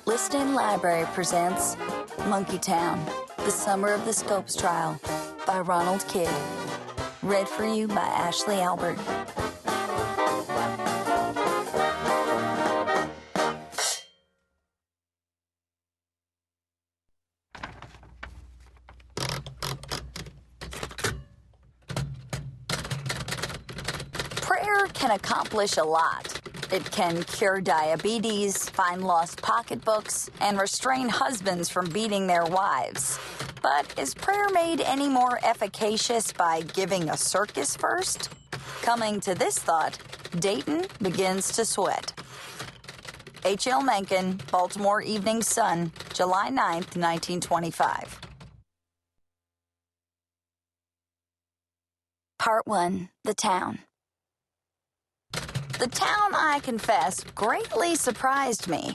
Liston Library presents Monkey Town, The Summer of the Scopes Trial by Ronald Kidd. Read for you by Ashley Albert. Prayer can accomplish a lot. It can cure diabetes, find lost pocketbooks, and restrain husbands from beating their wives. But is prayer made any more efficacious by giving a circus first? Coming to this thought, Dayton begins to sweat. H.L. Mencken, Baltimore Evening Sun, July 9th, 1925. Part 1. The Town. The town, I confess, greatly surprised me.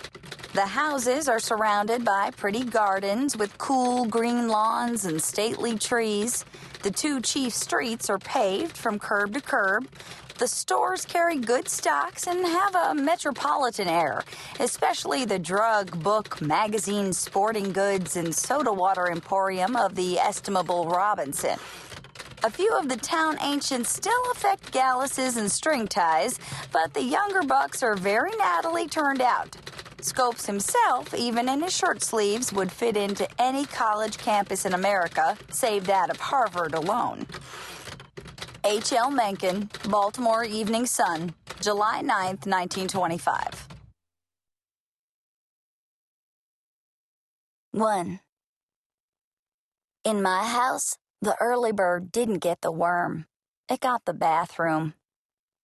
The houses are surrounded by pretty gardens with cool green lawns and stately trees. The two chief streets are paved from curb to curb. The stores carry good stocks and have a metropolitan air, especially the drug, book, magazine, sporting goods, and soda water emporium of the estimable Robinson. A few of the town ancients still affect galluses and string ties, but the younger bucks are very nattily turned out. Scopes himself, even in his shirt sleeves, would fit into any college campus in America, save that of Harvard alone. H.L. Mencken, Baltimore Evening Sun, July 9th, 1925. 1. In my house, the early bird didn't get the worm. It got the bathroom.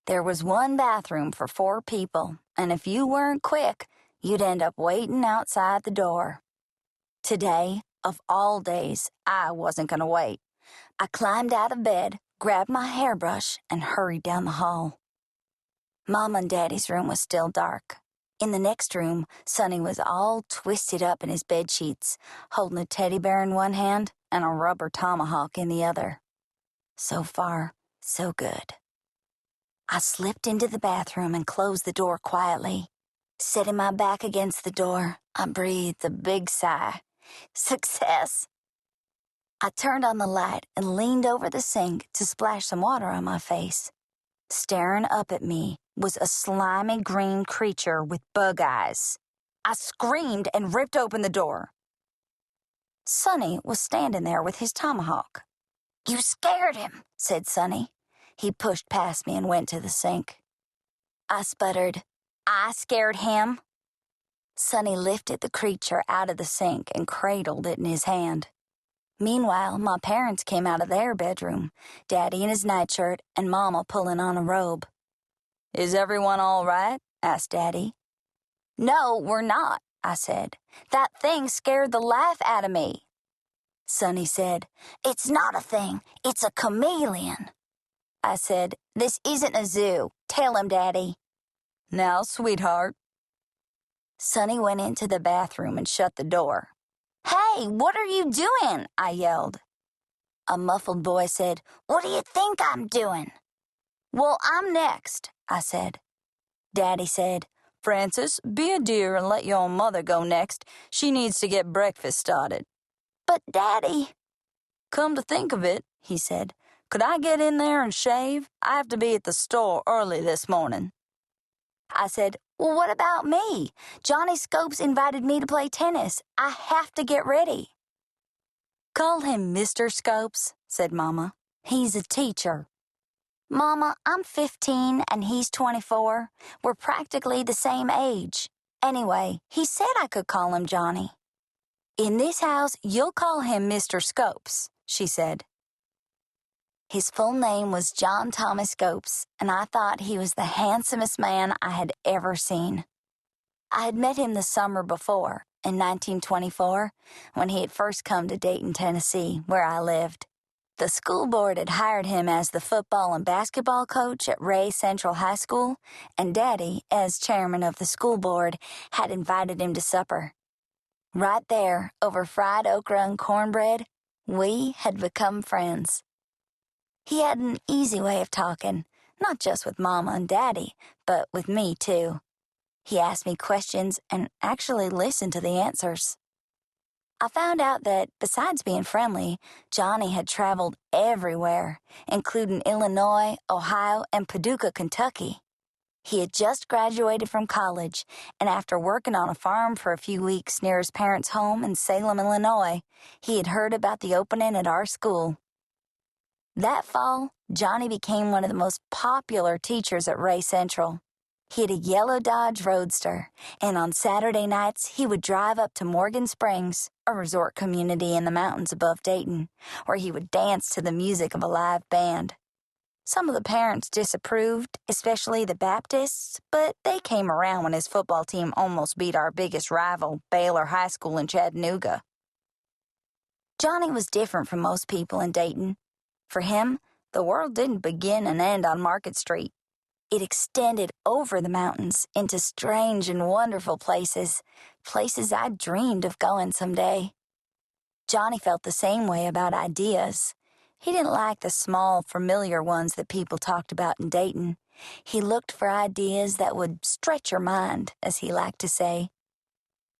There was one bathroom for 4 people, and if you weren't quick, you'd end up waiting outside the door. Today, of all days, I wasn't going to wait. I climbed out of bed, grabbed my hairbrush, and hurried down the hall. Mom and Daddy's room was still dark. In the next room, Sonny was all twisted up in his bed sheets, holding a teddy bear in one hand and a rubber tomahawk in the other. So far, so good. I slipped into the bathroom and closed the door quietly. Setting my back against the door, I breathed a big sigh. Success! I turned on the light and leaned over the sink to splash some water on my face. Staring up at me was a slimy green creature with bug eyes. I screamed and ripped open the door. Sonny was standing there with his tomahawk. "You scared him," said Sonny. He pushed past me and went to the sink. I sputtered, "I scared him?" Sonny lifted the creature out of the sink and cradled it in his hand. Meanwhile, my parents came out of their bedroom, Daddy in his nightshirt and Mama pulling on a robe. "Is everyone all right?" asked Daddy. "No, we're not," I said. "That thing scared the life out of me." Sonny said, "It's not a thing, it's a chameleon." I said, "This isn't a zoo. Tell him, Daddy." "Now, sweetheart." Sonny went into the bathroom and shut the door. "Hey, what are you doing?" I yelled. A muffled voice said, "What do you think I'm doing?" "Well, I'm next," I said. Daddy said, "Francis, be a dear and let your mother go next. She needs to get breakfast started." "But, Daddy—" "Come to think of it," he said, "could I get in there and shave? I have to be at the store early this morning." I said, "Well, what about me? Johnny Scopes invited me to play tennis. I have to get ready." "Call him Mr. Scopes," said Mama. "He's a teacher." "Mama, I'm 15 and he's 24. We're practically the same age. Anyway, he said I could call him Johnny." "In this house, you'll call him Mr. Scopes," she said. His full name was John Thomas Scopes, and I thought he was the handsomest man I had ever seen. I had met him the summer before, in 1924, when he had first come to Dayton, Tennessee, where I lived. The school board had hired him as the football and basketball coach at Ray Central High School, and Daddy, as chairman of the school board, had invited him to supper. Right there, over fried okra and cornbread, We had become friends. He had an easy way of talking, not just with Mama and Daddy, but with me, too. He asked me questions and actually listened to the answers. I found out that, besides being friendly, Johnny had traveled everywhere, including Illinois, Ohio, and Paducah, Kentucky. He had just graduated from college, and after working on a farm for a few weeks near his parents' home in Salem, Illinois, he had heard about the opening at our school. That fall, Johnny became one of the most popular teachers at Ray Central. He had a yellow Dodge Roadster, and on Saturday nights he would drive up to Morgan Springs, a resort community in the mountains above Dayton, where he would dance to the music of a live band. Some of the parents disapproved, especially the Baptists, but they came around when his football team almost beat our biggest rival, Baylor High School in Chattanooga. Johnny was different from most people in Dayton. For him, the world didn't begin and end on Market Street. It extended over the mountains into strange and wonderful places I dreamed of going someday. Johnny felt the same way about ideas. He didn't like the small, familiar ones that people talked about in Dayton. He looked for ideas that would stretch your mind, as he liked to say.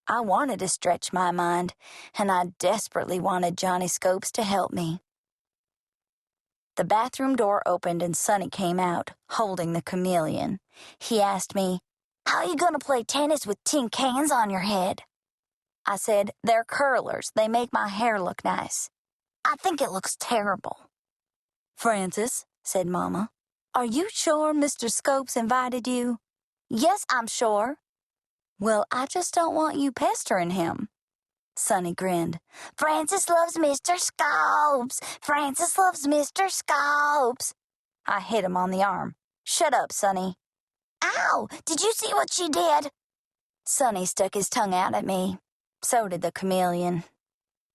I wanted to stretch my mind, and I desperately wanted Johnny Scopes to help me. The bathroom door opened and Sonny came out, holding the chameleon. He asked me, "How are you going to play tennis with tin cans on your head?" I said, "They're curlers. They make my hair look nice." "I think it looks terrible." "Francis," said Mama, "are you sure Mr. Scopes invited you?" "Yes, I'm sure." "Well, I just don't want you pestering him." Sonny grinned. "Francis loves Mr. Scopes. Francis loves Mr. Scopes." I hit him on the arm. "Shut up, Sonny." "Ow! Did you see what she did?" Sonny stuck his tongue out at me. So did the chameleon.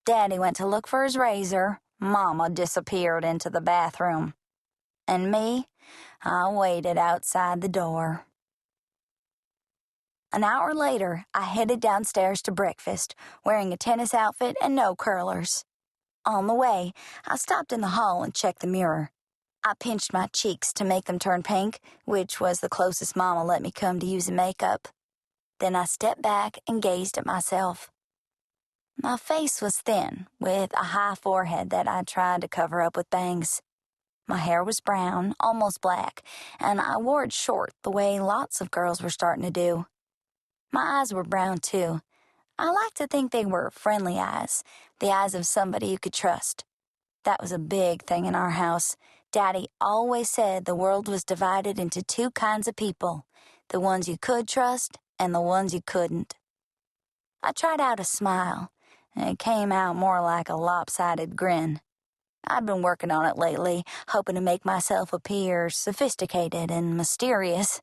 Daddy went to look for his razor. Mama disappeared into the bathroom. And me, I waited outside the door. An hour later, I headed downstairs to breakfast, wearing a tennis outfit and no curlers. On the way, I stopped in the hall and checked the mirror. I pinched my cheeks to make them turn pink, which was the closest Mama let me come to using makeup. Then I stepped back and gazed at myself. My face was thin, with a high forehead that I tried to cover up with bangs. My hair was brown, almost black, and I wore it short the way lots of girls were starting to do. My eyes were brown, too. I like to think they were friendly eyes, the eyes of somebody you could trust. That was a big thing in our house. Daddy always said the world was divided into two kinds of people, the ones you could trust and the ones you couldn't. I tried out a smile, and it came out more like a lopsided grin. I'd been working on it lately, hoping to make myself appear sophisticated and mysterious,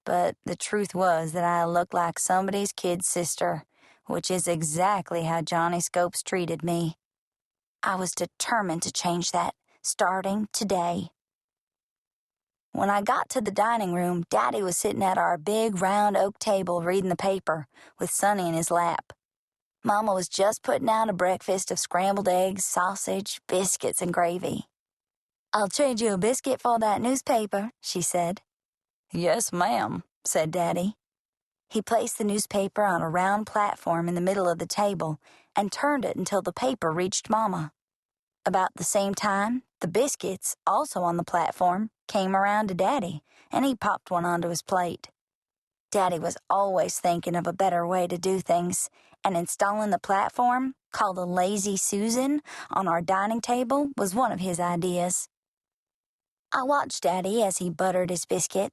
but the truth was that I looked like somebody's kid sister, which is exactly how Johnny Scopes treated me. I was determined to change that, starting today. When I got to the dining room, Daddy was sitting at our big round oak table reading the paper, with Sonny in his lap. Mama was just putting out a breakfast of scrambled eggs, sausage, biscuits, and gravy. "I'll trade you a biscuit for that newspaper," she said. "Yes, ma'am," said Daddy. He placed the newspaper on a round platform in the middle of the table and turned it until the paper reached Mama. About the same time, the biscuits, also on the platform, came around to Daddy, and he popped one onto his plate. Daddy was always thinking of a better way to do things, and installing the platform, called a Lazy Susan, on our dining table was one of his ideas. I watched Daddy as he buttered his biscuit.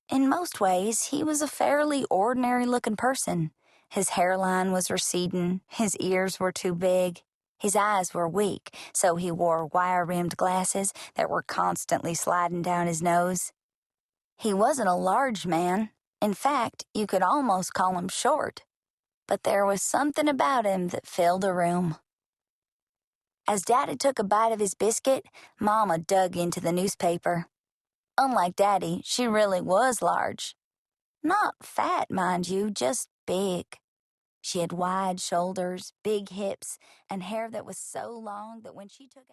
In most ways, he was a fairly ordinary-looking person. His hairline was receding, his ears were too big, his eyes were weak, so he wore wire-rimmed glasses that were constantly sliding down his nose. He wasn't a large man. In fact, you could almost call him short. But there was something about him that filled the room. As Daddy took a bite of his biscuit, Mama dug into the newspaper. Unlike Daddy, she really was large. Not fat, mind you, just big. She had wide shoulders, big hips, and hair that was so long that when she took